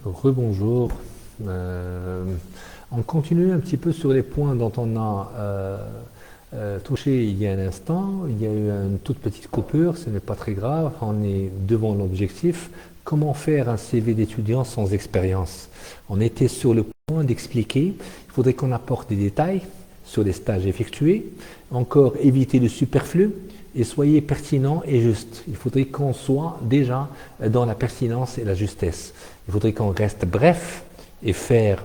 Rebonjour. On continue un petit peu sur les points dont on a touché il y a un instant. Il y a eu une toute petite coupure, ce n'est pas très grave. On est devant l'objectif. Comment faire un CV d'étudiant sans expérience? On était sur le point d'expliquer. Il faudrait qu'on apporte des détails sur les stages effectués. Encore éviter le superflu et soyez pertinent et juste. Il faudrait qu'on soit déjà dans la pertinence et la justesse. Il faudrait qu'on reste bref et faire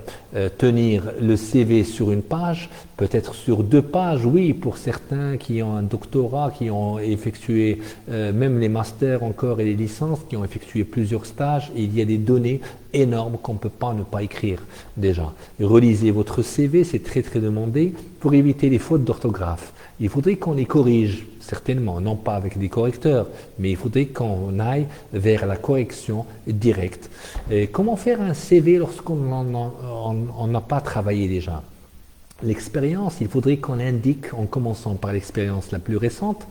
tenir le CV sur une page, peut-être sur 2 pages, oui, pour certains qui ont un doctorat, qui ont effectué même les masters encore et les licences, qui ont effectué plusieurs stages, et il y a des données énormes qu'on ne peut pas ne pas écrire déjà. Relisez votre CV, c'est très très demandé, pour éviter les fautes d'orthographe. Il faudrait qu'on les corrige, certainement, non pas avec des correcteurs, mais il faudrait qu'on aille vers la correction directe. Et comment faire un CV lorsqu'on n'a pas travaillé déjà? L'expérience, il faudrait qu'on indique, en commençant par l'expérience la plus récente,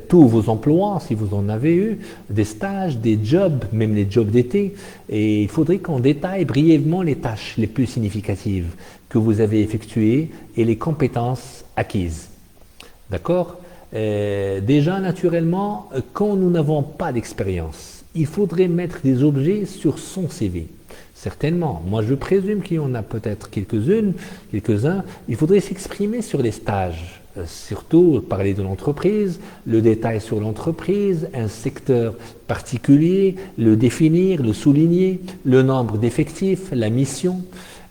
tous vos emplois, si vous en avez eu, des stages, des jobs, même les jobs d'été, et il faudrait qu'on détaille brièvement les tâches les plus significatives que vous avez effectuées et les compétences acquises. D'accord? Déjà, naturellement, quand nous n'avons pas d'expérience, il faudrait mettre des objets sur son CV. Certainement. Moi, je présume qu'il y en a peut-être quelques-uns. Il faudrait s'exprimer sur les stages. Surtout parler de l'entreprise, le détail sur l'entreprise, un secteur particulier, le définir, le souligner, le nombre d'effectifs, la mission.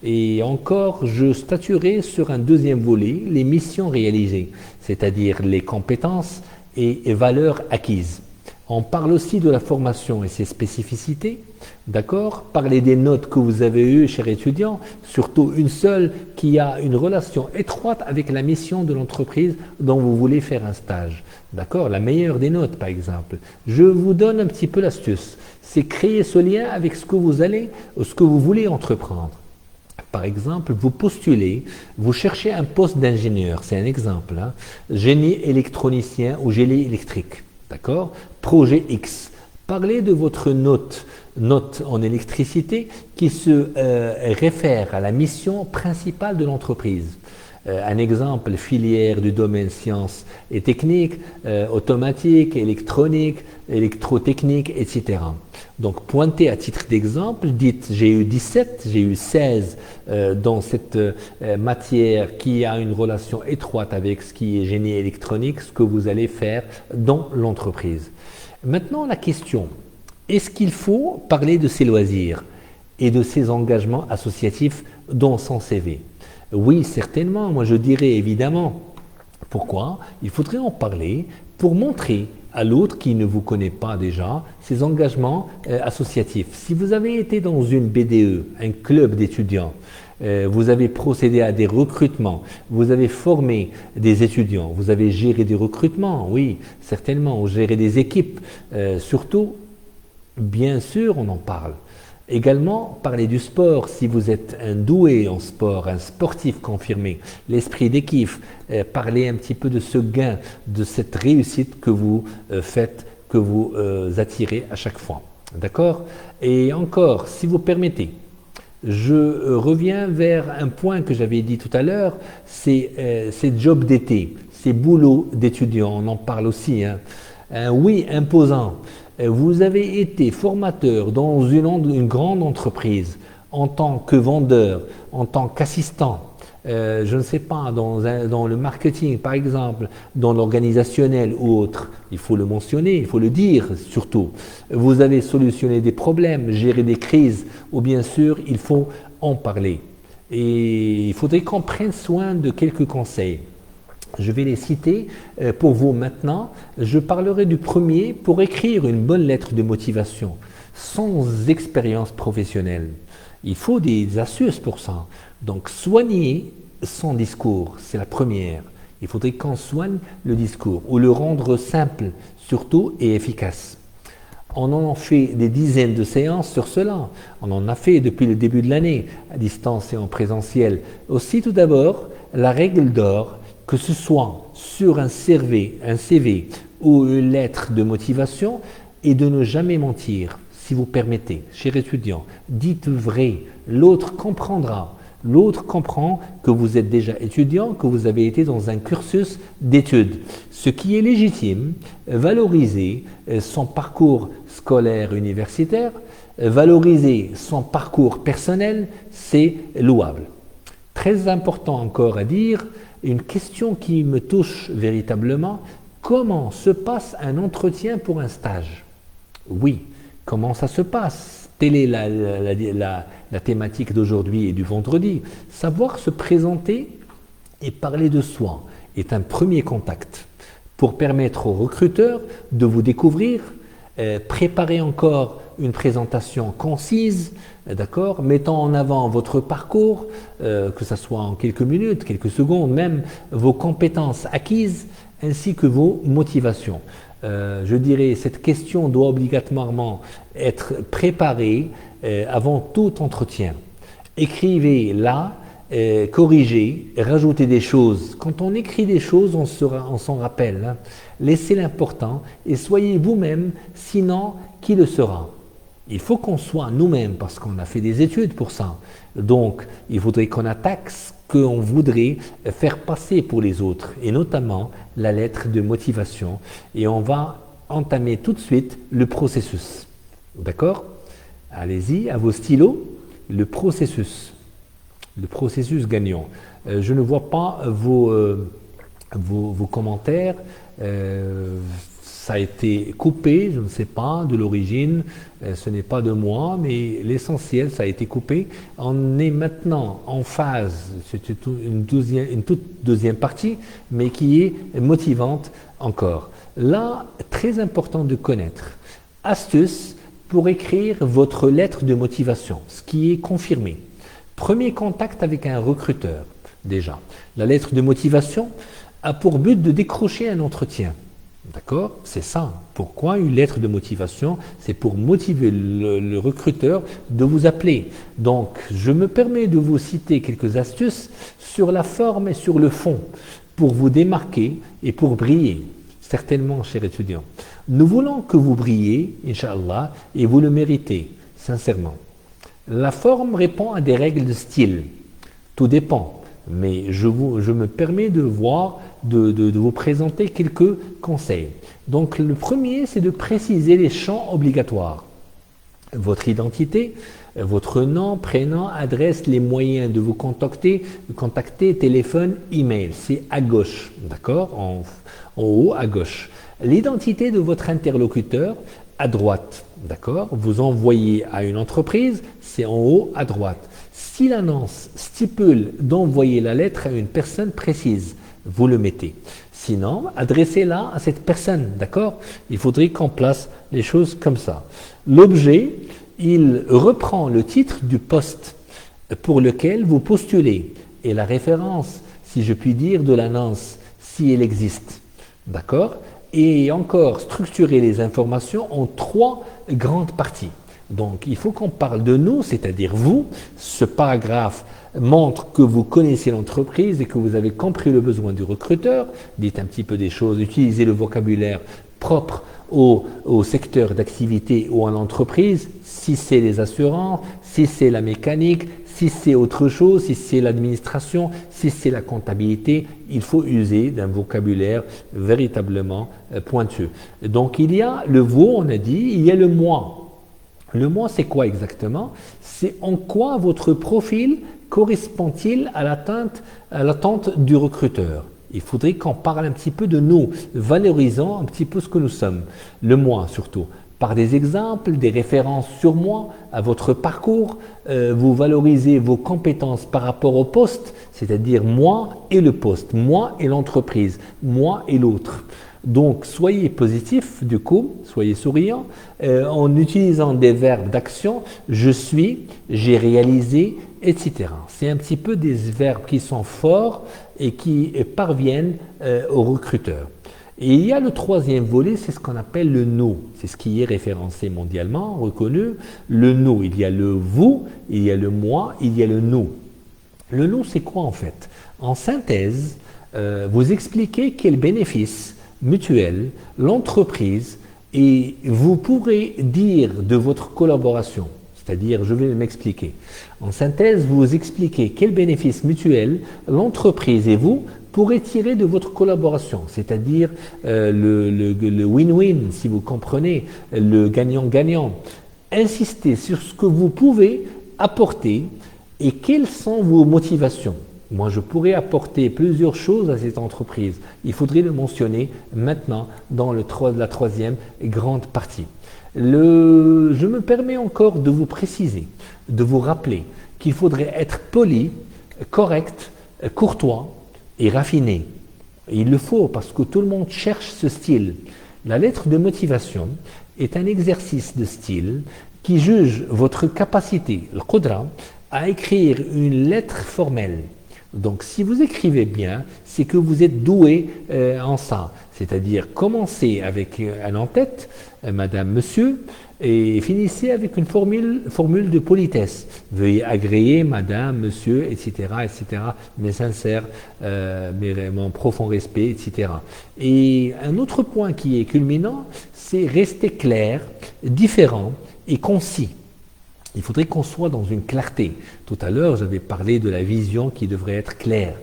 Et encore, je statuerai sur un deuxième volet, les missions réalisées, c'est-à-dire les compétences et valeurs acquises. On parle aussi de la formation et ses spécificités, d'accord? Parlez des notes que vous avez eues, chers étudiants, surtout une seule qui a une relation étroite avec la mission de l'entreprise dont vous voulez faire un stage, d'accord? La meilleure des notes, par exemple. Je vous donne un petit peu l'astuce, c'est créer ce lien avec ce que vous voulez entreprendre. Par exemple, vous postulez, vous cherchez un poste d'ingénieur, c'est un exemple, hein, génie électronicien ou génie électrique, d'accord? Projet X. Parlez de votre note en électricité qui se réfère à la mission principale de l'entreprise. Un exemple, filière du domaine sciences et techniques, automatique, électronique, électrotechnique, etc. Donc pointez à titre d'exemple, dites j'ai eu 17, j'ai eu 16 dans cette matière qui a une relation étroite avec ce qui est génie électronique, ce que vous allez faire dans l'entreprise. Maintenant la question, est-ce qu'il faut parler de ses loisirs et de ses engagements associatifs dans son CV? Oui, certainement, moi je dirais évidemment. Pourquoi? Il faudrait en parler pour montrer à l'autre qui ne vous connaît pas déjà ses engagements associatifs. Si vous avez été dans une BDE, un club d'étudiants, vous avez procédé à des recrutements, vous avez formé des étudiants, vous avez géré des recrutements, oui, certainement, vous gérez des équipes, surtout, bien sûr, on en parle. Également, parler du sport, si vous êtes un doué en sport, un sportif confirmé, l'esprit d'équipe, parler un petit peu de ce gain, de cette réussite que vous faites, que vous attirez à chaque fois. D'accord? Et encore, si vous permettez, je reviens vers un point que j'avais dit tout à l'heure, c'est ces jobs d'été, ces boulots d'étudiants, on en parle aussi, hein. Oui, imposant. Vous avez été formateur dans une grande entreprise en tant que vendeur, en tant qu'assistant, je ne sais pas, dans le marketing par exemple, dans l'organisationnel ou autre, il faut le mentionner, il faut le dire surtout. Vous avez solutionné des problèmes, géré des crises, ou bien sûr, il faut en parler. Et il faudrait qu'on prenne soin de quelques conseils. Je vais les citer pour vous maintenant. Je parlerai du premier pour écrire une bonne lettre de motivation sans expérience professionnelle. Il faut des astuces pour ça. Donc, soigner son discours, c'est la première. Il faudrait qu'on soigne le discours ou le rendre simple, surtout, et efficace. On en a fait des dizaines de séances sur cela. On en a fait depuis le début de l'année, à distance et en présentiel. Aussi, tout d'abord, la règle d'or, que ce soit sur un CV ou une lettre de motivation, est de ne jamais mentir. si vous permettez, cher étudiant, dites vrai, l'autre comprendra. L'autre comprend que vous êtes déjà étudiant, que vous avez été dans un cursus d'études. Ce qui est légitime, valoriser son parcours scolaire universitaire, valoriser son parcours personnel, c'est louable. Très important encore à dire, une question qui me touche véritablement, comment se passe un entretien pour un stage? Oui, comment ça se passe? Telle est la thématique d'aujourd'hui et du vendredi. Savoir se présenter et parler de soi est un premier contact pour permettre aux recruteurs de vous découvrir, préparer encore une présentation concise, d'accord, mettant en avant votre parcours, que ce soit en quelques minutes, quelques secondes, même vos compétences acquises, ainsi que vos motivations. Je dirais, cette question doit obligatoirement être préparée avant tout entretien. Écrivez-la, corrigez, rajoutez des choses. Quand on écrit des choses, on s'en rappelle. Hein. Laissez l'important et soyez vous-même, sinon, qui le sera? Il faut qu'on soit nous-mêmes parce qu'on a fait des études pour ça. Donc, il faudrait qu'on attaque ce qu'on voudrait faire passer pour les autres, et notamment la lettre de motivation. Et on va entamer tout de suite le processus. D'accord? Allez-y, à vos stylos, le processus gagnant. Je ne vois pas vos commentaires. Ça a été coupé, je ne sais pas, de l'origine, ce n'est pas de moi, mais l'essentiel, ça a été coupé. On est maintenant en phase, c'est une toute deuxième partie, mais qui est motivante encore. Là, très important de connaître. Astuce pour écrire votre lettre de motivation, ce qui est confirmé. Premier contact avec un recruteur, déjà. La lettre de motivation a pour but de décrocher un entretien. D'accord? C'est ça. Pourquoi une lettre de motivation? C'est pour motiver le recruteur de vous appeler. Donc, je me permets de vous citer quelques astuces sur la forme et sur le fond pour vous démarquer et pour briller. Certainement, chers étudiants. Nous voulons que vous brillez, Inch'Allah, et vous le méritez, sincèrement. La forme répond à des règles de style. Tout dépend. Mais je me permets de vous présenter quelques conseils. Donc le premier, c'est de préciser les champs obligatoires. Votre identité, votre nom, prénom, adresse, les moyens de vous contacter, téléphone, email. C'est à gauche, d'accord, en haut à gauche. L'identité de votre interlocuteur, à droite, d'accord. Vous envoyez à une entreprise, c'est en haut à droite. Si l'annonce stipule d'envoyer la lettre à une personne précise, vous le mettez. Sinon, adressez-la à cette personne, d'accord? Il faudrait qu'on place les choses comme ça. L'objet, il reprend le titre du poste pour lequel vous postulez et la référence, si je puis dire, de l'annonce, si elle existe, d'accord? Et encore structurer les informations en 3 grandes parties. Donc, il faut qu'on parle de nous, c'est-à-dire vous. Ce paragraphe montre que vous connaissez l'entreprise et que vous avez compris le besoin du recruteur. Dites un petit peu des choses, utilisez le vocabulaire propre au secteur d'activité ou à l'entreprise. Si c'est les assurances, si c'est la mécanique, si c'est autre chose, si c'est l'administration, si c'est la comptabilité, il faut user d'un vocabulaire véritablement pointu. Donc, il y a le vous, on a dit, il y a le moi. Le moi, c'est quoi exactement? C'est en quoi votre profil correspond-il à l'attente du recruteur? Il faudrait qu'on parle un petit peu de nous, valorisant un petit peu ce que nous sommes, le moi surtout. Par des exemples, des références sur moi, à votre parcours, vous valorisez vos compétences par rapport au poste, c'est-à-dire moi et le poste, moi et l'entreprise, moi et l'autre. Donc, soyez positif, du coup, soyez souriant, en utilisant des verbes d'action, je suis, j'ai réalisé, etc. C'est un petit peu des verbes qui sont forts et qui parviennent aux recruteurs. Et il y a le troisième volet, c'est ce qu'on appelle le nous. C'est ce qui est référencé mondialement, reconnu. Le nous, il y a le vous, il y a le moi, il y a le nous. Le nous, c'est quoi en fait? En synthèse, vous expliquez quels bénéfices mutuels l'entreprise Et vous pourrez dire de votre collaboration, c'est-à-dire, je vais m'expliquer. En synthèse, vous expliquez quels bénéfices mutuels l'entreprise et vous pourrez tirer de votre collaboration, c'est-à-dire le win-win, si vous comprenez, le gagnant-gagnant. Insistez sur ce que vous pouvez apporter et quelles sont vos motivations. Moi, je pourrais apporter plusieurs choses à cette entreprise. Il faudrait le mentionner maintenant dans la troisième grande partie. Je me permets encore de vous préciser, de vous rappeler qu'il faudrait être poli, correct, courtois et raffiné. Il le faut parce que tout le monde cherche ce style. La lettre de motivation est un exercice de style qui juge votre capacité, le qudra, à écrire une lettre formelle. Donc, si vous écrivez bien, c'est que vous êtes doué en ça. C'est-à-dire, commencez avec un en-tête, madame, monsieur, et finissez avec une formule de politesse. Veuillez agréer, madame, monsieur, etc., etc., mes sincères, mon profond respect, etc. Et un autre point qui est culminant, c'est rester clair, différent et concis. Il faudrait qu'on soit dans une clarté. Tout à l'heure, j'avais parlé de la vision qui devrait être claire.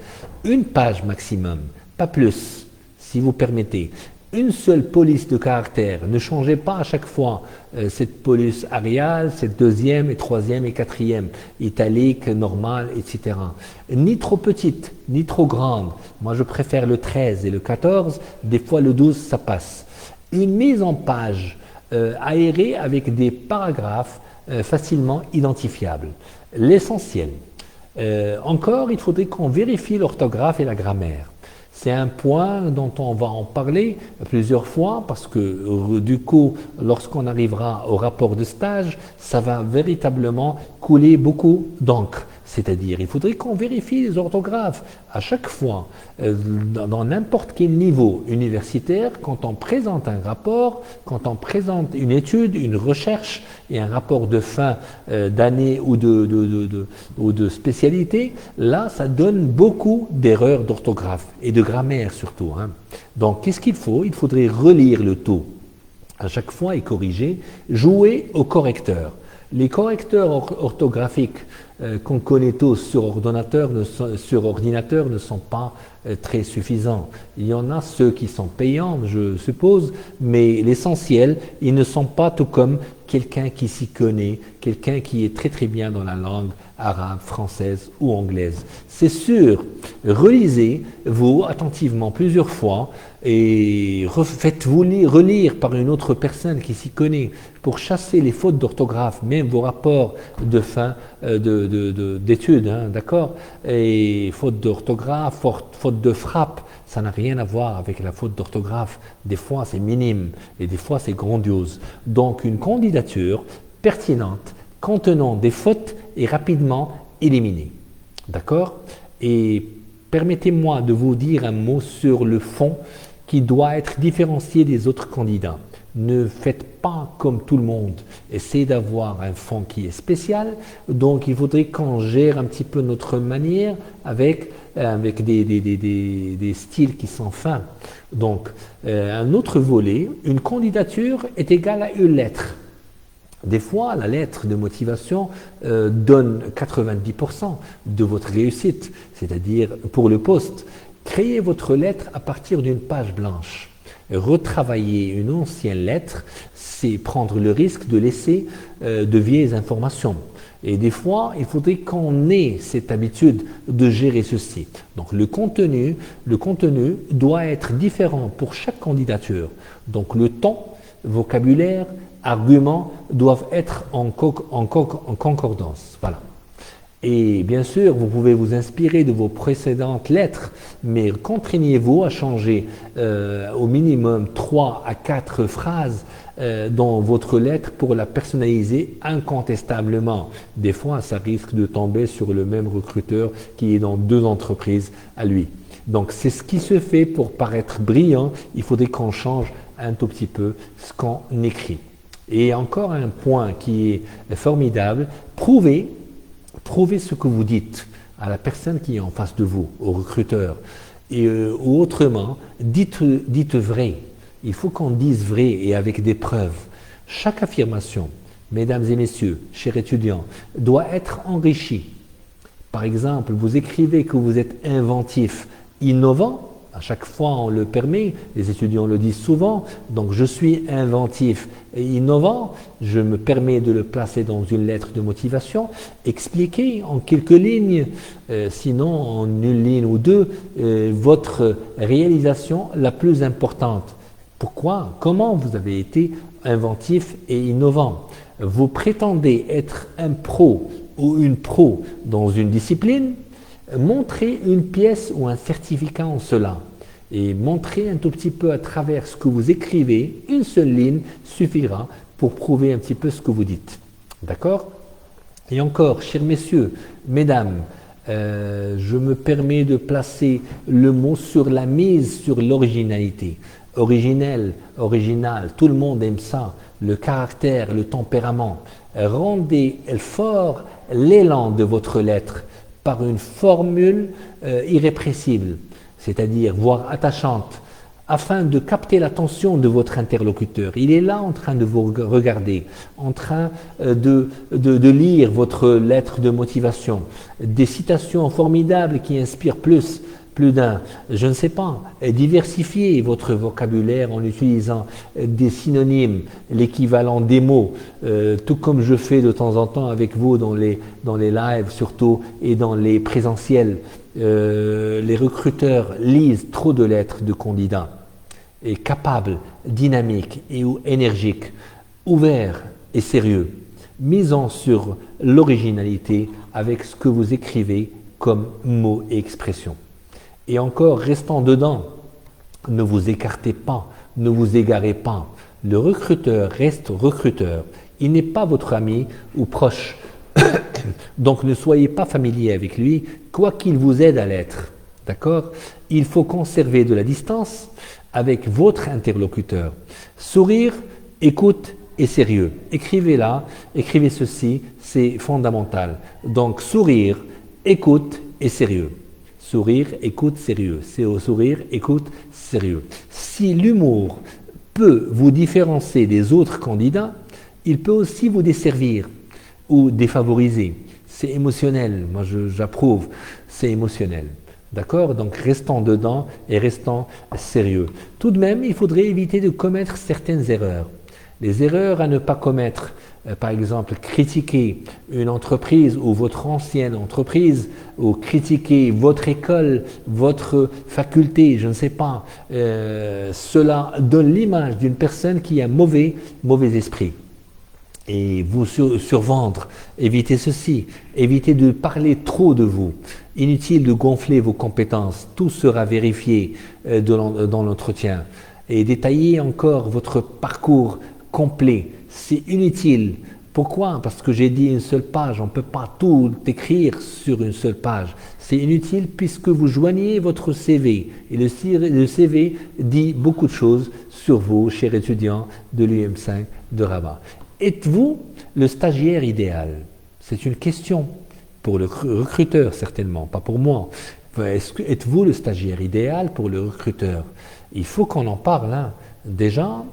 Une page maximum, pas plus, si vous permettez. Une seule police de caractère. Ne changez pas à chaque fois cette police Arial, cette deuxième et troisième et quatrième, italique, normale, etc. Ni trop petite, ni trop grande. Moi, je préfère le 13 et le 14. Des fois, le 12, ça passe. Une mise en page aérée avec des paragraphes facilement identifiable. L'essentiel. Encore, il faudrait qu'on vérifie l'orthographe et la grammaire. C'est un point dont on va en parler plusieurs fois parce que du coup, lorsqu'on arrivera au rapport de stage, ça va véritablement couler beaucoup d'encre. C'est-à-dire, il faudrait qu'on vérifie les orthographes à chaque fois, dans n'importe quel niveau universitaire, quand on présente un rapport, quand on présente une étude, une recherche et un rapport de fin d'année ou de spécialité, là, ça donne beaucoup d'erreurs d'orthographe et de grammaire surtout. Donc, qu'est-ce qu'il faut? Il faudrait relire le tout à chaque fois et corriger, jouer au correcteur. Les correcteurs orthographiques qu'on connaît tous sur ordinateur ne sont pas très suffisants. Il y en a ceux qui sont payants, je suppose, mais l'essentiel, ils ne sont pas tout comme quelqu'un qui s'y connaît, quelqu'un qui est très très bien dans la langue arabe, française ou anglaise. C'est sûr, relisez-vous attentivement plusieurs fois et faites-vous relire par une autre personne qui s'y connaît pour chasser les fautes d'orthographe, même vos rapports de fin d'études, d'accord? Et faute d'orthographe, faute de frappe, ça n'a rien à voir avec la faute d'orthographe. Des fois, c'est minime et des fois, c'est grandiose. Donc, une candidature pertinente contenant des fautes est rapidement éliminée. D'accord? Et permettez-moi de vous dire un mot sur le fond qui doit être différencié des autres candidats. Ne faites pas comme tout le monde. Essayez d'avoir un fond qui est spécial. Donc, il faudrait qu'on gère un petit peu notre manière avec des styles qui sont fins. Donc, un autre volet, une candidature est égale à une lettre. Des fois, la lettre de motivation donne 90% de votre réussite, c'est-à-dire pour le poste. Créez votre lettre à partir d'une page blanche. Retravailler une ancienne lettre, c'est prendre le risque de laisser de vieilles informations. Et des fois, il faudrait qu'on ait cette habitude de gérer ceci. Donc le contenu doit être différent pour chaque candidature. Donc le ton, vocabulaire, arguments doivent être en concordance. Voilà. Et bien sûr, vous pouvez vous inspirer de vos précédentes lettres, mais contraignez-vous à changer au minimum 3 à 4 phrases dans votre lettre pour la personnaliser incontestablement. Des fois, ça risque de tomber sur le même recruteur qui est dans 2 entreprises à lui. Donc, c'est ce qui se fait pour paraître brillant. Il faudrait qu'on change un tout petit peu ce qu'on écrit. Et encore un point qui est formidable, prouvez ce que vous dites à la personne qui est en face de vous, au recruteur. Ou autrement, dites vrai. Il faut qu'on dise vrai et avec des preuves. Chaque affirmation, mesdames et messieurs, chers étudiants, doit être enrichie. Par exemple, vous écrivez que vous êtes inventif, innovant. À chaque fois, on le permet, les étudiants le disent souvent, donc je suis inventif et innovant, je me permets de le placer dans une lettre de motivation, expliquer en quelques lignes, sinon en une ligne ou deux, votre réalisation la plus importante. Pourquoi? Comment vous avez été inventif et innovant? Vous prétendez être un pro ou une pro dans une discipline? Montrez une pièce ou un certificat en cela et montrez un tout petit peu à travers ce que vous écrivez, une seule ligne suffira pour prouver un petit peu ce que vous dites. D'accord? Et encore, chers messieurs, mesdames, je me permets de placer le mot sur la mise sur l'originalité. Originel, original, tout le monde aime ça, le caractère, le tempérament. Rendez fort l'élan de votre lettre par une formule irrépressible, c'est-à-dire voire attachante, afin de capter l'attention de votre interlocuteur. Il est là en train de vous regarder, en train de lire votre lettre de motivation, des citations formidables qui inspirent plus d'un, je ne sais pas, diversifiez votre vocabulaire en utilisant des synonymes, l'équivalent des mots, tout comme je fais de temps en temps avec vous dans les lives surtout et dans les présentiels. Les recruteurs lisent trop de lettres de candidats et capables, dynamiques et énergiques, ouverts et sérieux, misant sur l'originalité avec ce que vous écrivez comme mots et expressions. Et encore, restant dedans, ne vous écartez pas, ne vous égarez pas. Le recruteur reste recruteur. Il n'est pas votre ami ou proche. Donc ne soyez pas familier avec lui, quoi qu'il vous aide à l'être. D'accord? Il faut conserver de la distance avec votre interlocuteur. Sourire, écoute et sérieux. Écrivez là, écrivez ceci, c'est fondamental. Donc sourire, écoute et sérieux. Sourire, écoute, sérieux. C'est au sourire, écoute, sérieux. Si l'humour peut vous différencier des autres candidats, il peut aussi vous desservir ou défavoriser. C'est émotionnel, moi j'approuve, c'est émotionnel. D'accord? Donc restons dedans et restons sérieux. Tout de même, il faudrait éviter de commettre certaines erreurs. Les erreurs à ne pas commettre, par exemple, critiquer une entreprise ou votre ancienne entreprise, ou critiquer votre école, votre faculté, je ne sais pas, cela donne l'image d'une personne qui a mauvais esprit. Et vous survendre, évitez ceci, évitez de parler trop de vous, inutile de gonfler vos compétences, tout sera vérifié dans l'entretien. Et détaillez encore votre parcours complet, c'est inutile. Pourquoi? Parce que j'ai dit une seule page, on ne peut pas tout écrire sur une seule page. C'est inutile puisque vous joignez votre CV. Et le CV dit beaucoup de choses sur vous, chers étudiants de l'UM5 de Rabat. Êtes-vous le stagiaire idéal? C'est une question pour le recruteur certainement, pas pour moi. Êtes-vous le stagiaire idéal pour le recruteur? Il faut qu'on en parle. Hein. Déjà,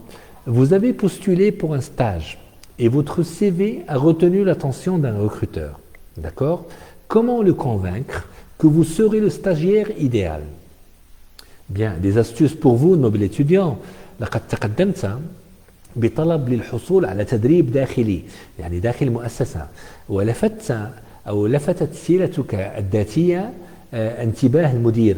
vous avez postulé pour un stage et votre CV a retenu l'attention d'un recruteur. D'accord? Comment le convaincre que vous serez le stagiaire idéal? Bien, des astuces pour vous, noble étudiant. لقد تقدمت بطلب للحصول على تدريب داخلي يعني داخل المؤسسة لفتت سيرتك الذاتية انتباه المدير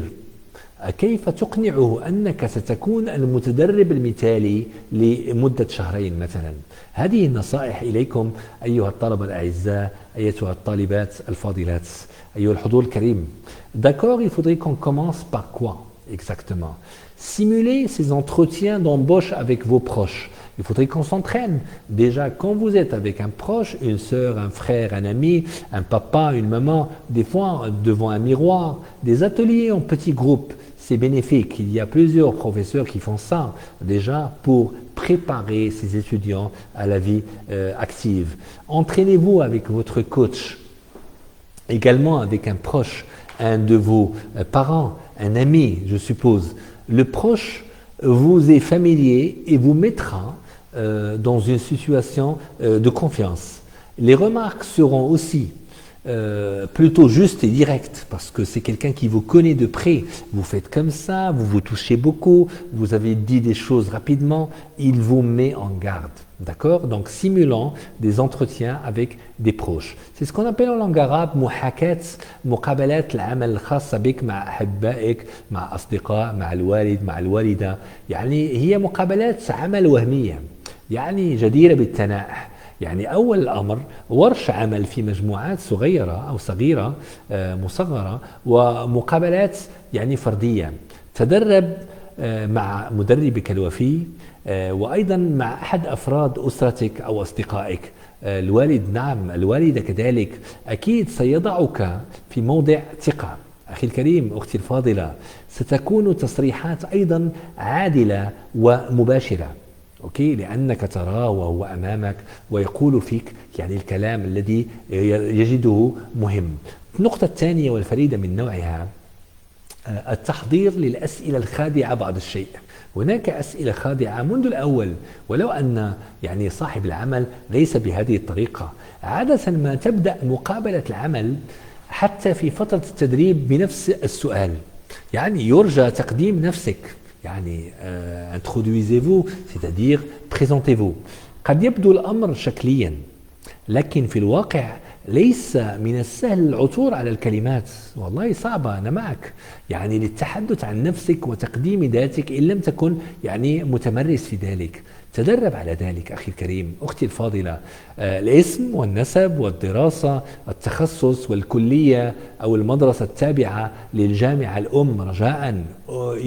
كيف تقنعه أنك ستكون المتدرب المثالي لمدة شهرين مثلا. هذه النصائح إليكم أيها الطلبة الأعزاء، أيتها الطالبات الفاضلات، أيها الحضور الكريم. D'accord, il faudrait qu'on commence par quoi exactement? Simuler ces entretiens d'embauche avec vos proches. Il faudrait qu'on s'entraîne. Déjà, quand vous êtes avec un proche, une sœur, un frère, un ami, un papa, une maman, des fois devant un miroir, des ateliers en petits groupes, c'est bénéfique. Il y a plusieurs professeurs qui font ça déjà pour préparer ces étudiants à la vie active. Entraînez-vous avec votre coach, également avec un proche, un de vos parents, un ami, je suppose. Le proche vous est familier et vous mettra dans une situation de confiance. Les remarques seront aussi plutôt juste et direct, parce que c'est quelqu'un qui vous connaît de près. Vous faites comme ça, vous vous touchez beaucoup, vous avez dit des choses rapidement, il vous met en garde. D'accord? Donc, simulant des entretiens avec des proches. C'est ce qu'on appelle en langue arabe محاكاة مقابلات العمل الخاصة بك مع أحبائك مع أصدقاء مع الوالد مع الوالدة. يعني هي مقابلات عمل وهمية، يعني جديرة بالتناء. يعني أول الأمر ورش عمل في مجموعات صغيرة أو صغيرة مصغرة، ومقابلات يعني فردية. تدرب مع مدربك الوفي، وأيضا مع أحد أفراد أسرتك أو أصدقائك. الوالد نعم، الوالدة كذلك أكيد سيضعك في موضع ثقة. أخي الكريم، أختي الفاضلة، ستكون تصريحات أيضا عادلة ومباشرة. أوكي، لأنك تراه وهو أمامك ويقول فيك يعني الكلام الذي يجده مهم. النقطة الثانية والفريدة من نوعها التحضير للأسئلة الخادعة بعض الشيء. هناك أسئلة خادعة منذ الأول، ولو أن يعني صاحب العمل ليس بهذه الطريقة. عادة ما تبدأ مقابلة العمل حتى في فترة التدريب بنفس السؤال، يعني يرجى تقديم نفسك، يعني introduisez-vous, c'est-à-dire présentez-vous. قد يبدو الأمر شكليا، لكن في الواقع ليس من السهل العثور على الكلمات. والله صعبة، أنا معك، يعني للتحدث عن نفسك وتقديم ذاتك إن لم تكن يعني متمرس في ذلك. تدرب على ذلك أخي الكريم، أختي الفاضلة. الاسم والنسب والدراسة، التخصص والكلية أو المدرسة التابعة للجامعة الأم رجاءً.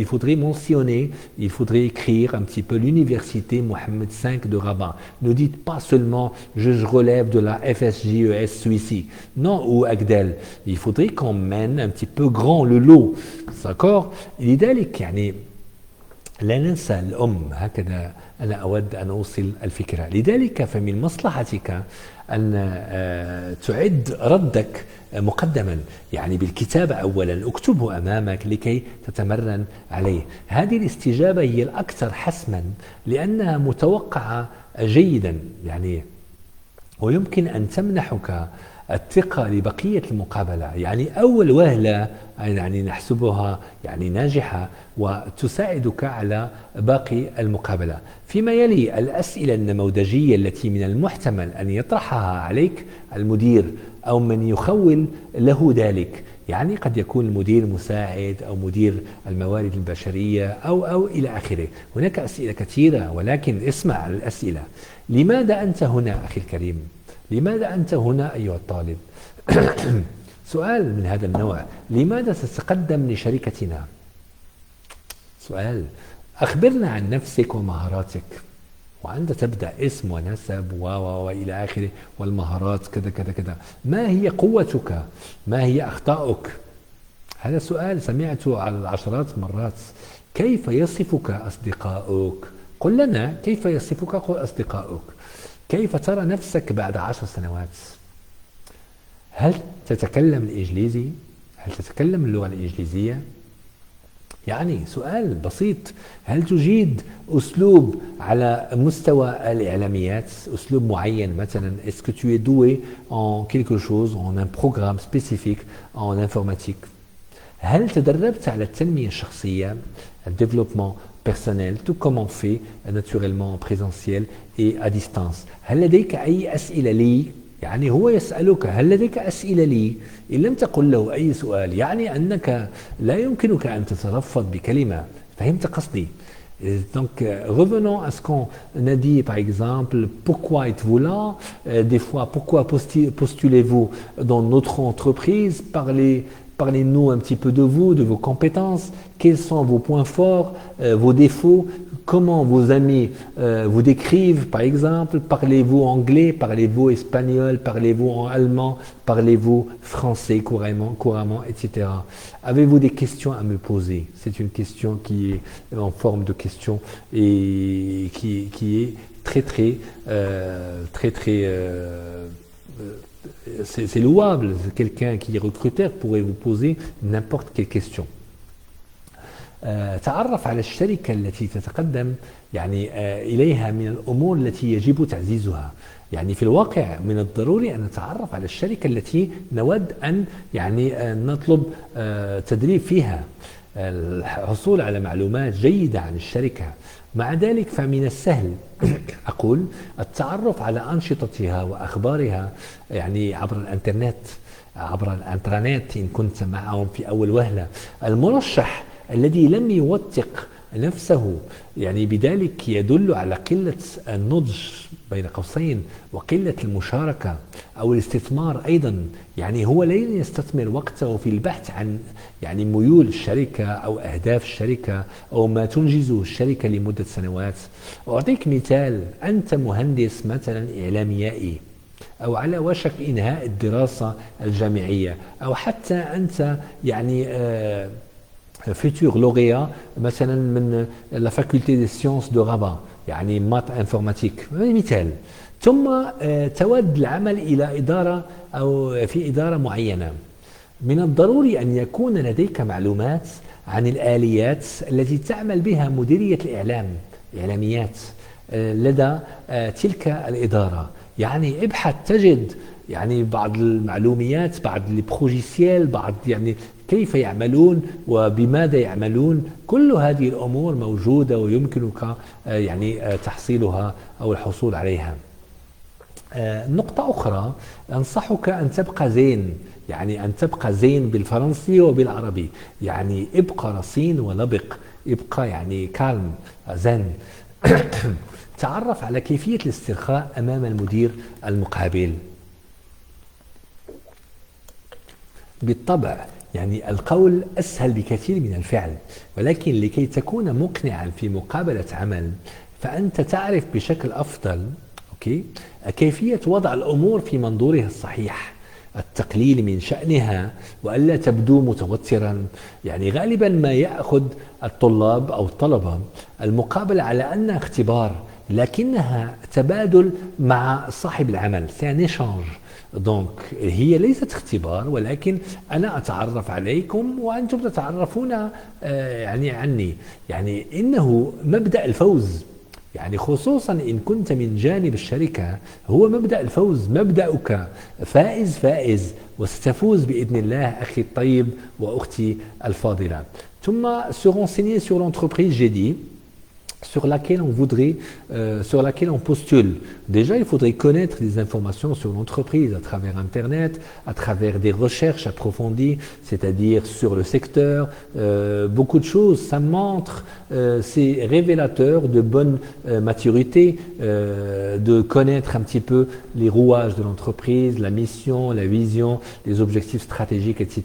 Il faudrait mentionner, il faudrait écrire un petit peu l'université Mohammed V de Rabat. Ne dites pas seulement je relève de la FSJES Suisse, non, ou Agdel. Il faudrait qu'on mène un petit peu grand le lot. D'accord? لذلك يعني لا ننسى الأم، هكذا أنا أود أن أوصل الفكرة. لذلك فمن مصلحتك أن تعد ردك مقدما، يعني بالكتابة أولا، اكتبه أمامك لكي تتمرن عليه. هذه الاستجابة هي الأكثر حسما، لأنها متوقعة جيدا يعني، ويمكن أن تمنحك الثقة لبقية المقابلة. يعني أول وهلة يعني نحسبها يعني ناجحة، وتساعدك على باقي المقابلة. فيما يلي الأسئلة النموذجية التي من المحتمل أن يطرحها عليك المدير أو من يخول له ذلك، يعني قد يكون المدير مساعد أو مدير الموارد البشرية أو إلى آخره. هناك أسئلة كثيرة، ولكن اسمع الأسئلة. لماذا أنت هنا أخي الكريم؟ لماذا أنت هنا أيها الطالب؟ سؤال من هذا النوع. لماذا تتقدم لشركتنا؟ سؤال. أخبرنا عن نفسك ومهاراتك. وأنت تبدأ اسم ونسب وإلى آخره، والمهارات كذا كذا كذا. ما هي قوتك؟ ما هي أخطاؤك؟ هذا سؤال سمعته على العشرات مرات. كيف يصفك أصدقاؤك؟ قل لنا كيف يصفك أصدقاؤك؟ كيف ترى نفسك بعد 10 سنوات؟ هل تتكلم الإنجليزي؟ هل تتكلم اللغة الإنجليزية؟ يعني سؤال بسيط. هل تجيد أسلوب على مستوى الإعلاميات، أسلوب معين مثلا؟ Est-ce que tu es doué en quelque chose, en un programme spécifique en informatique? هل تدربت على التنمية الشخصية، الديفلوبمون personnel, tout comme on fait naturellement en présentiel et à distance؟ هل لديك أي أسئلة لي؟ يعني هو يسألك هل لديك أسئلة لي؟ إن لم تقل له أي سؤال يعني أنك لا يمكنك أن تتلفظ بكلمة. فهمت قصدي؟ Donc, revenons à ce qu'on a dit, par exemple, pourquoi êtes-vous là? Des fois, pourquoi postulez-vous dans notre entreprise? Parlez-nous un petit peu de vous, de vos compétences. Quels sont vos points forts, vos défauts? Comment vos amis vous décrivent, par exemple? Parlez-vous anglais? Parlez-vous espagnol? Parlez-vous en allemand? Parlez-vous français couramment, etc. Avez-vous des questions à me poser? C'est une question qui est en forme de question et qui est très c'est louable. Quelqu'un qui est recruteur pourrait vous poser n'importe quelle question. تعرف على الشركة التي تتقدم يعني إليها من الأمور التي يجب تعزيزها. يعني في الواقع من الضروري أن نتعرف على الشركة التي نود أن يعني نطلب تدريب فيها، الحصول على معلومات جيدة عن الشركة. مع ذلك فمن السهل أقول التعرف على أنشطتها وأخبارها يعني عبر الإنترنت، عبر الانترنت إن كنت معهم في أول وهلة. المرشح الذي لم يوثق نفسه يعني بذلك يدل على قلة النضج بين قوسين وقلة المشاركة أو الاستثمار أيضا. يعني هو لن يستثمر وقته في البحث عن يعني ميول الشركة أو أهداف الشركة أو ما تنجزه الشركة لمدة سنوات. أعطيك مثال، أنت مهندس مثلا إعلاميائي أو على وشك إنهاء الدراسة الجامعية، أو حتى أنت يعني فيتور لوغيا مثلا من لا فاكولتي دي سيونس دو رابا، يعني مات انفورماتيك مثال، ثم تود العمل إلى إدارة أو في إدارة معينة. من الضروري أن يكون لديك معلومات عن الآليات التي تعمل بها مديرية الإعلام إعلاميات لدى تلك الإدارة. يعني ابحث تجد يعني بعض المعلومات، بعض البروجيسيال، بعض يعني كيف يعملون وبماذا يعملون. كل هذه الأمور موجودة ويمكنك يعني تحصيلها أو الحصول عليها. نقطة أخرى، أنصحك أن تبقى زين، يعني أن تبقى زين بالفرنسي وبالعربي، يعني ابقى رصين ولبق، ابقى يعني كالم زين. تعرف على كيفية الاسترخاء أمام المدير المقابل. بالطبع يعني القول أسهل بكثير من الفعل، ولكن لكي تكون مقنعا في مقابلة عمل فأنت تعرف بشكل أفضل كيفية وضع الأمور في منظورها الصحيح، التقليل من شأنها وألا تبدو متوترا. يعني غالبا ما يأخذ الطلاب أو الطلبة المقابلة على أنها اختبار، لكنها تبادل مع صاحب العمل، سي ان ايشانج. دونك هي ليست اختبار، ولكن أنا أتعرف عليكم وأنتم تتعرفون يعني عني. يعني إنه مبدأ الفوز، يعني خصوصا إن كنت من جانب الشركة، هو مبدأ الفوز، مبدأك فائز فائز، وستفوز بإذن الله أخي الطيب وأختي الفاضلة. ثم se renseigner sur l'entreprise, j'ai dit, sur laquelle on voudrait, sur laquelle on postule. Déjà, il faudrait connaître des informations sur l'entreprise à travers Internet, à travers des recherches approfondies, c'est-à-dire sur le secteur, beaucoup de choses. Ça montre, c'est révélateur de bonne maturité, de connaître un petit peu les rouages de l'entreprise, la mission, la vision, les objectifs stratégiques, etc.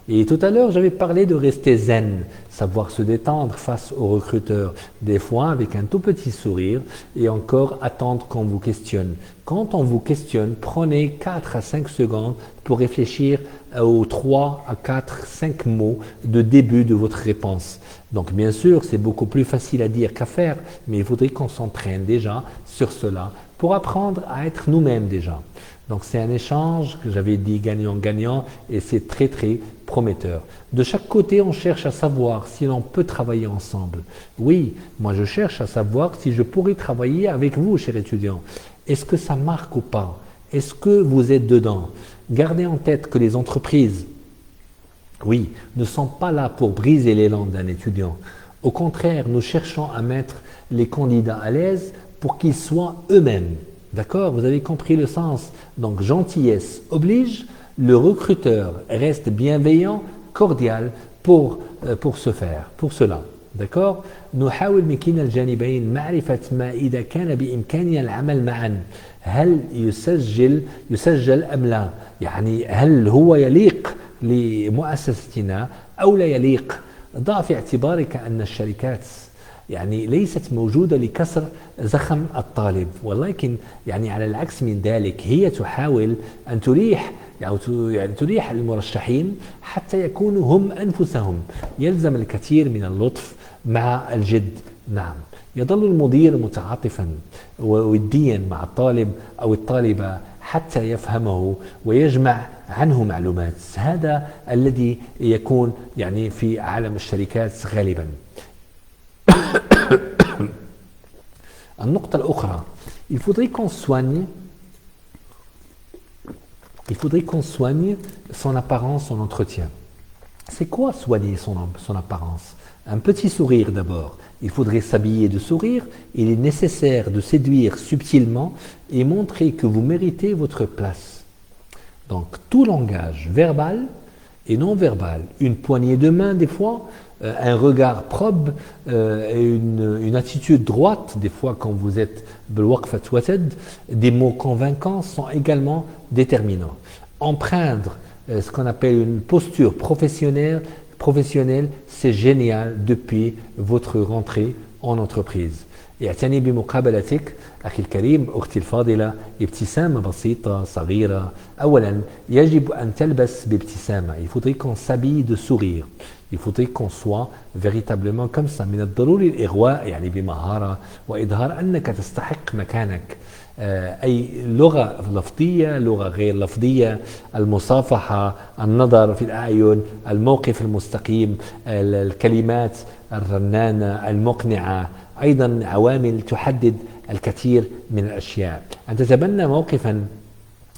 Et tout à l'heure, j'avais parlé de rester zen, savoir se détendre face aux recruteurs, des fois avec un tout petit sourire, et encore attendre qu'on vous questionne. Quand on vous questionne, prenez 4 à 5 secondes pour réfléchir aux 3 à 4, 5 mots de début de votre réponse. Donc bien sûr, c'est beaucoup plus facile à dire qu'à faire, mais il faudrait qu'on s'entraîne déjà sur cela pour apprendre à être nous-mêmes déjà. Donc c'est un échange que j'avais dit gagnant-gagnant, et c'est très très prometteur. De chaque côté, on cherche à savoir si l'on peut travailler ensemble. Oui, moi je cherche à savoir si je pourrais travailler avec vous, chers étudiants. Est-ce que ça marque ou pas? Est-ce que vous êtes dedans? Gardez en tête que les entreprises, oui, ne sont pas là pour briser l'élan d'un étudiant. Au contraire, nous cherchons à mettre les candidats à l'aise pour qu'ils soient eux-mêmes. D'accord? Vous avez compris le sens. Donc, gentillesse oblige, le recruteur reste bienveillant, cordial pour ce faire, pour cela. D'accord؟ نحاول من كلا الجانبين معرفة ما إذا كان بإمكاننا العمل معا، هل يسجل أم لا؟ يعني هل هو يليق لمؤسستنا أو لا يليق؟ ضع في اعتبارك أن الشركات يعني ليست موجودة لكسر زخم الطالب، ولكن يعني على العكس من ذلك هي تحاول أن تريح يعني تريح المرشحين حتى يكونوا هم أنفسهم. يلزم الكثير من اللطف مع الجد. نعم، يظل المدير متعاطفا ووديا مع الطالب أو الطالبة حتى يفهمه ويجمع عنه معلومات. هذا الذي يكون يعني في عالم الشركات غالبا. النقطة الأخرى، il faudrait qu'on soigne son apparence, son entretien. C'est quoi soigner son apparence? Un petit sourire d'abord. Il faudrait s'habiller de sourire. Il est nécessaire de séduire subtilement et montrer que vous méritez votre place. Donc tout langage verbal et non verbal, une poignée de main des fois, un regard probe, une attitude droite, des fois quand vous êtes des mots convaincants sont également déterminants. Empreindre ce qu'on appelle une posture professionnelle, c'est génial depuis votre rentrée en entreprise. يعتني بمقابلتك أخي الكريم أختي الفاضلة ابتسامة بسيطة صغيرة. أولا يجب أن تلبس بابتسامة. Il faudrait qu'on s'habille de sourire. Il faudrait qu'on soit véritablement comme ça. من الضروري الإغواء يعني بمهارة وإظهار أنك تستحق مكانك. أي لغة لفظية، لغة غير لفظية، المصافحة، النظر في الأعين، الموقف المستقيم، الكلمات الرنانة المقنعة، أيضا عوامل تحدد الكثير من الأشياء. أن تتبنى موقفا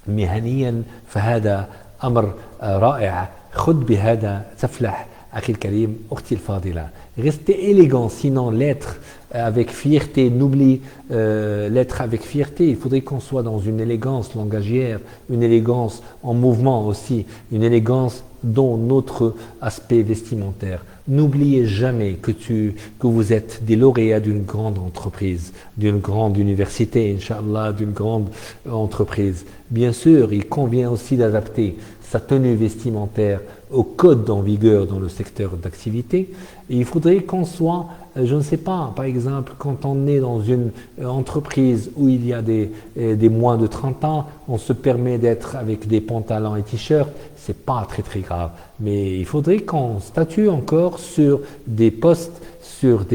مهنيا فهذا أمر رائع. خذ بهذا تفلح أخي الكريم أختي الفاضلة. Rester élégant, sinon l'être avec fierté. N'oublie l'être avec fierté. Il faudrait qu'on soit dans une élégance langagière, une élégance en mouvement aussi, une élégance dans notre aspect vestimentaire. N'oubliez jamais que vous êtes des lauréats d'une grande entreprise, d'une grande université, Inch'Allah, d'une grande entreprise. Bien sûr, il convient aussi d'adapter sa tenue vestimentaire au code en vigueur dans le secteur d'activité. Et il faudrait qu'on soit, je ne sais pas, par exemple, quand on est dans une entreprise où il y a des moins de 30 ans, on se permet d'être avec des pantalons et t-shirts, c'est pas très très grave. Mais il faudrait qu'on statue encore sur des postes, sur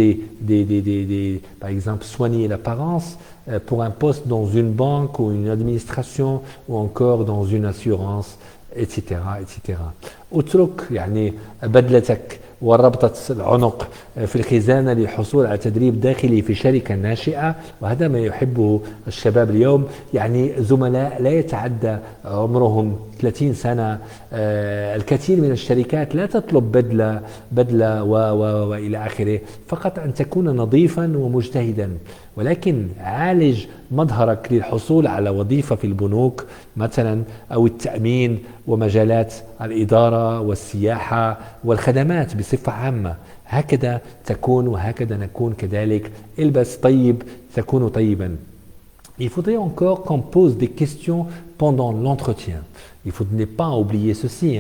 par exemple, soigner l'apparence pour un poste dans une banque ou une administration ou encore dans une assurance, etc. etc. اترك يعني بدلتك وربطة العنق في الخزانة للحصول على تدريب داخلي في شركة ناشئة، وهذا ما يحبه الشباب اليوم. يعني زملاء لا يتعدى عمرهم 30 سنة. الكثير من الشركات لا تطلب بدلة وإلى آخره، فقط أن تكون نظيفا ومجتهدا. ولكن عالج مظهرك للحصول على وظيفة في البنوك مثلا أو التأمين ومجالات الإدارة والسياحة والخدمات بصفة عامة. هكذا تكون وهكذا نكون كذلك. البس طيب تكون طيبا. Il faudrait encore qu'on pose des questions pendant l'entretien. Il faut ne pas oublier ceci.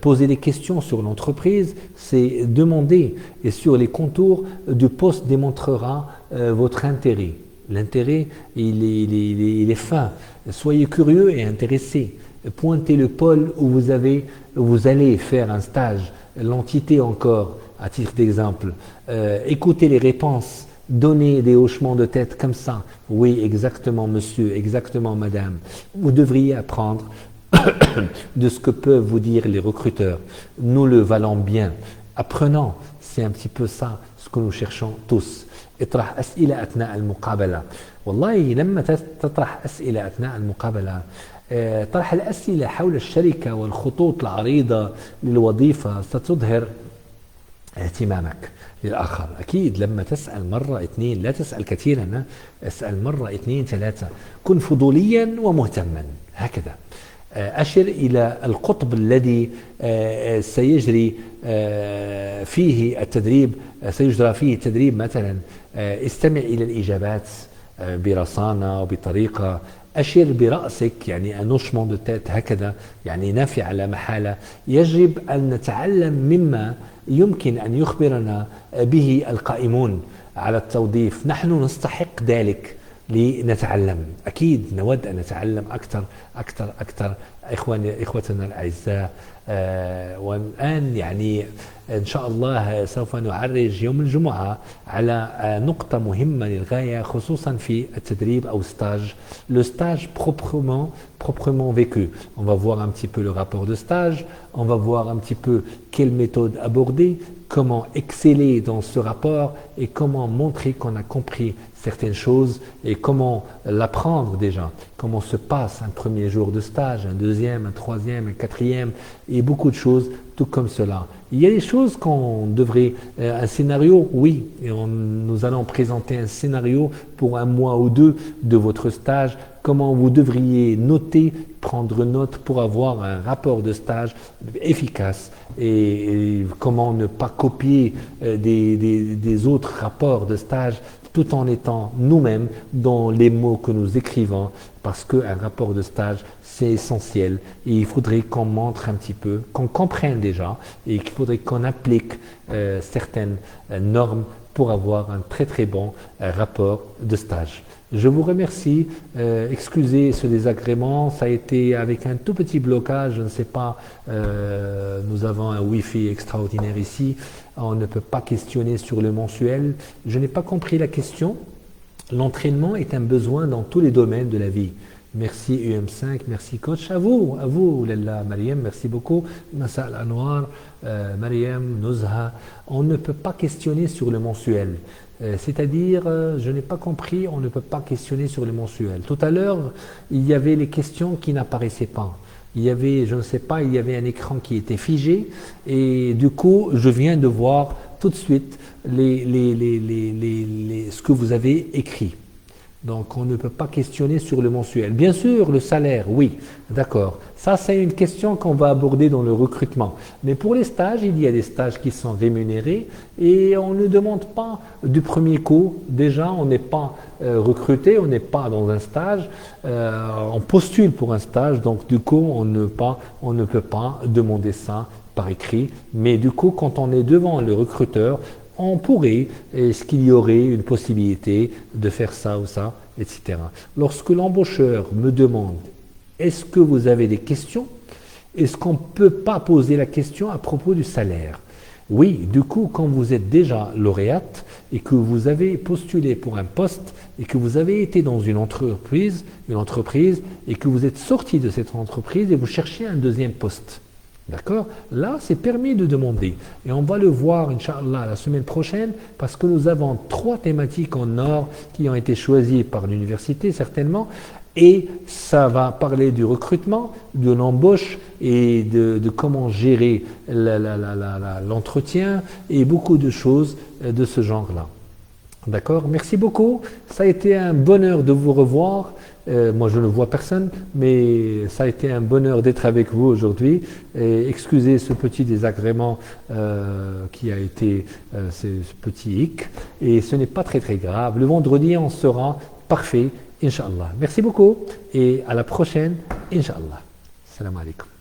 Poser des questions sur l'entreprise, c'est demander. Et sur les contours du poste démontrera votre intérêt. L'intérêt, il est fin. Soyez curieux et intéressés. Pointez le pôle où vous allez faire un stage. L'entité encore, à titre d'exemple. Écoutez les réponses. Donnez des hochements de tête comme ça. Oui, exactement, monsieur, exactement, madame. Vous devriez apprendre de ce que peuvent vous dire les recruteurs. Nous le valons bien. Apprenons, c'est un petit peu ça ce que nous cherchons tous. اطرح أسئلة أثناء المقابلة. والله لما تطرح أسئلة أثناء المقابلة، طرح الأسئلة حول الشركة والخطوط العريضة للوظيفة ستظهر اهتمامك للآخر. أكيد لما تسأل مرة اثنين، لا تسأل كثيرا، اسأل مرة اثنين ثلاثة. كن فضوليا ومهتما. هكذا أشر إلى القطب الذي سيجري فيه التدريب مثلا. استمع إلى الإجابات برصانة وبطريقة. أشر برأسك يعني un hochement de tête هكذا، يعني نافع لا محالة. يجب أن نتعلم مما يمكن أن يخبرنا به القائمون على التوظيف. نحن نستحق ذلك لنتعلم. أكيد نود أن نتعلم أكثر أكثر أكثر إخوتنا الأعزاء. والآن يعني إن شاء الله سوف نعرج يوم الجمعة على نقطة مهمة للغاية خصوصا في التدريب أو stage. Le stage proprement vécu. On va voir un petit peu le rapport de stage, on va voir un petit peu quelle méthode aborder, comment exceller dans ce rapport et comment montrer qu'on a compris certaines choses et comment l'apprendre déjà, comment se passe un premier jour de stage, un deuxième, un troisième, un quatrième et beaucoup de choses tout comme cela. Il y a des choses qu'on devrait, un scénario, oui, et nous allons présenter un scénario pour un mois ou deux de votre stage, comment vous devriez noter, prendre note pour avoir un rapport de stage efficace et comment ne pas copier des autres rapports de stage tout en étant nous-mêmes dans les mots que nous écrivons parce qu'un rapport de stage c'est essentiel et il faudrait qu'on montre un petit peu, qu'on comprenne déjà et qu'il faudrait qu'on applique certaines normes pour avoir un très très bon rapport de stage. Je vous remercie, excusez ce désagrément, ça a été avec un tout petit blocage, je ne sais pas, nous avons un Wi-Fi extraordinaire ici, on ne peut pas questionner sur le mensuel. Je n'ai pas compris la question. L'entraînement est un besoin dans tous les domaines de la vie. Merci UM5, merci coach. À vous Lella, Mariam, merci beaucoup. Massa al-Anwar, Mariam, Nuzha. On ne peut pas questionner sur le mensuel. C'est-à-dire, je n'ai pas compris, on ne peut pas questionner sur le mensuel. Tout à l'heure, il y avait les questions qui n'apparaissaient pas. Il y avait, je ne sais pas, il y avait un écran qui était figé et du coup, je viens de voir tout de suite ce que vous avez écrit. Donc, on ne peut pas questionner sur le mensuel. Bien sûr, le salaire, oui, d'accord. Ça, c'est une question qu'on va aborder dans le recrutement. Mais pour les stages, il y a des stages qui sont rémunérés et on ne demande pas du premier coup. Déjà, on n'est pas recruté, on n'est pas dans un stage. On postule pour un stage, donc du coup, on ne peut pas demander ça par écrit. Mais du coup, quand on est devant le recruteur, on pourrait, est-ce qu'il y aurait une possibilité de faire ça ou ça, etc. Lorsque l'embaucheur me demande, est-ce que vous avez des questions? Est-ce qu'on ne peut pas poser la question à propos du salaire? Oui, du coup, quand vous êtes déjà lauréate et que vous avez postulé pour un poste et que vous avez été dans une entreprise et que vous êtes sorti de cette entreprise et vous cherchez un deuxième poste. D'accord? Là, c'est permis de demander. Et on va le voir, Inch'Allah, la semaine prochaine, parce que nous avons 3 thématiques en or qui ont été choisies par l'université, certainement. Et ça va parler du recrutement, de l'embauche et de comment gérer l'entretien et beaucoup de choses de ce genre-là. D'accord? Merci beaucoup. Ça a été un bonheur de vous revoir. Moi, je ne vois personne, mais ça a été un bonheur d'être avec vous aujourd'hui. Excusez ce petit désagrément qui a été ce petit hic. Et ce n'est pas très très grave. Le vendredi, on sera parfait, Inch'Allah. Merci beaucoup et à la prochaine, Inch'Allah. Salam alaikum.